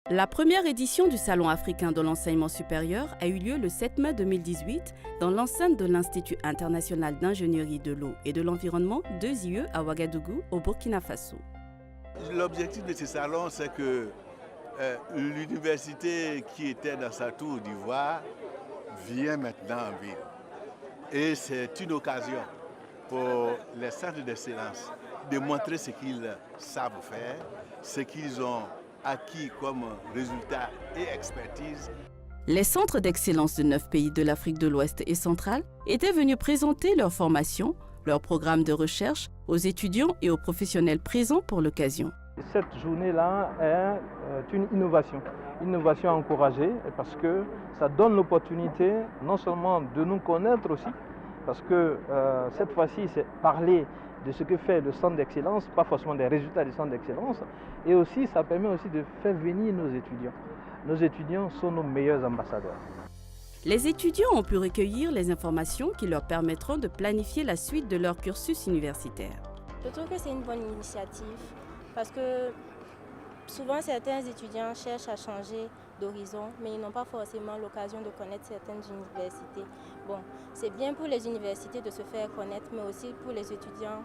La première édition du Salon africain de l'enseignement supérieur a eu lieu le 7 mai 2018 dans l'enceinte de l'Institut international d'ingénierie de l'eau et de l'environnement 2IE à Ouagadougou, au Burkina Faso. L'objectif de ce salon, c'est que l'université qui était dans sa tour d'ivoire vient maintenant en ville. Et c'est une occasion pour les centres d'excellence de montrer ce qu'ils savent faire, ce qu'ils ont acquis comme résultats et expertise. Les centres d'excellence de 9 pays de l'Afrique de l'Ouest et centrale étaient venus présenter leur formation, leur programme de recherche aux étudiants et aux professionnels présents pour l'occasion. Cette journée-là est une innovation encouragée parce que ça donne l'opportunité non seulement de nous connaître aussi, parce que cette fois-ci c'est parler de ce que fait le centre d'excellence, pas forcément des résultats du centre d'excellence, et aussi ça permet aussi de faire venir nos étudiants. Nos étudiants sont nos meilleurs ambassadeurs. Les étudiants ont pu recueillir les informations qui leur permettront de planifier la suite de leur cursus universitaire. Je trouve que c'est une bonne initiative parce que souvent certains étudiants cherchent à changer d'horizon, mais ils n'ont pas forcément l'occasion de connaître certaines universités. Bon, c'est bien pour les universités de se faire connaître, mais aussi pour les étudiants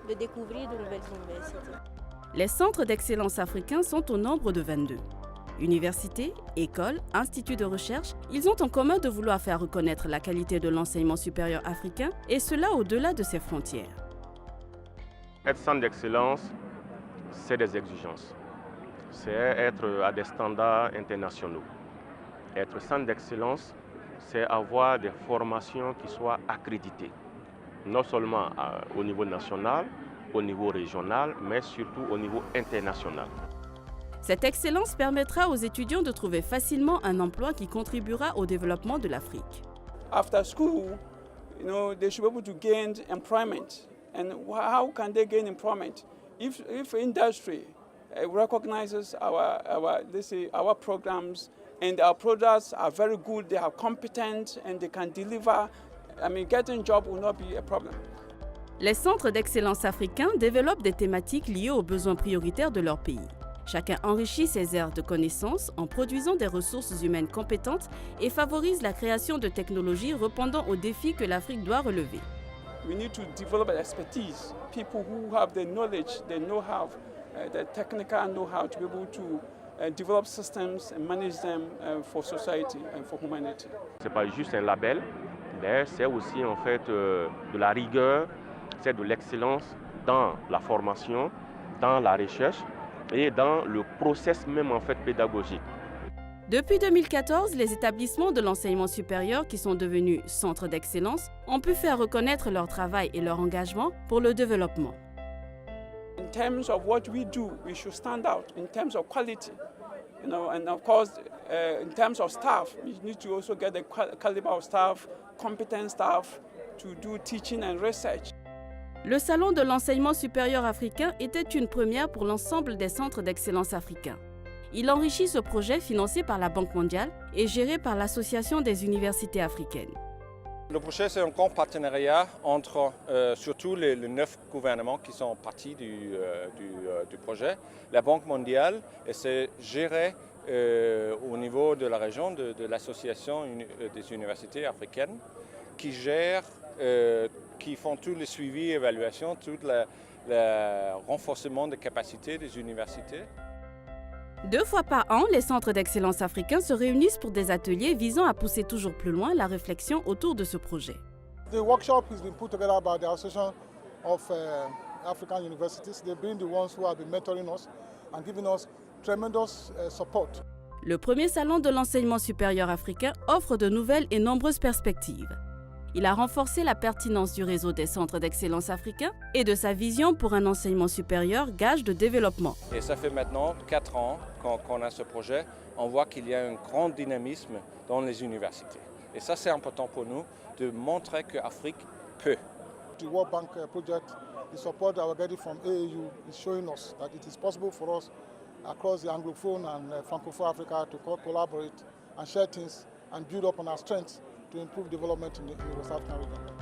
de découvrir de nouvelles universités. Les centres d'excellence africains sont au nombre de 22. Universités, écoles, instituts de recherche, ils ont en commun de vouloir faire reconnaître la qualité de l'enseignement supérieur africain, et cela au-delà de ses frontières. Être centre d'excellence, c'est des exigences. C'est être à des standards internationaux. Être centre d'excellence, c'est avoir des formations qui soient accréditées, non seulement au niveau national, au niveau régional, mais surtout au niveau international. Cette excellence permettra aux étudiants de trouver facilement un emploi qui contribuera au développement de l'Afrique. After school, they should be able to gain employment. And how can they gain employment? If industry recognizes our programs and our products are very good, they are competent and they can deliver, getting a job will not be a problem. Les centres d'excellence africains développent des thématiques liées aux besoins prioritaires de leur pays. Chacun enrichit ses aires de connaissances en produisant des ressources humaines compétentes et favorise la création de technologies répondant aux défis que l'Afrique doit relever. We need to develop expertise, people who have the knowledge, the know-how, the technical know-how to be able to develop systems and manage them for society and for humanity. Ce n'est pas juste un label, mais c'est aussi en fait de la rigueur, c'est de l'excellence dans la formation, dans la recherche et dans le process même en fait pédagogique. Depuis 2014, les établissements de l'enseignement supérieur qui sont devenus centres d'excellence ont pu faire reconnaître leur travail et leur engagement pour le développement. In terms of what we do, we should stand out in terms of quality, and of course, in terms of staff, we need to also get the caliber of staff, competent staff to do teaching and research. Le Salon de l'enseignement supérieur africain était une première pour l'ensemble des centres d'excellence africains. Il enrichit ce projet financé par la Banque mondiale et géré par l'Association des universités africaines. Le projet, c'est un grand partenariat entre surtout les 9 gouvernements qui sont partis du projet. La Banque mondiale, et c'est géré au niveau de la région de l'Association des universités africaines qui gère, qui font tout le suivi, évaluation, tout le renforcement des capacités des universités. 2 fois par an, les centres d'excellence africains se réunissent pour des ateliers visant à pousser toujours plus loin la réflexion autour de ce projet. The workshop has been put together by the Association of African Universities. They've been the ones who have been mentoring us and giving us tremendous support. Le premier salon de l'enseignement supérieur africain offre de nouvelles et nombreuses perspectives. Il a renforcé la pertinence du réseau des centres d'excellence africains et de sa vision pour un enseignement supérieur gage de développement. Et ça fait maintenant 4 ans qu'on a ce projet. On voit qu'il y a un grand dynamisme dans les universités. Et ça, c'est important pour nous de montrer que l'Afrique peut. The World Bank project, the support that we're getting from AAU is showing us that it is possible for us across the Anglophone and Francophone Africa to collaborate and share things and build up on our strengths to improve development in the West African region.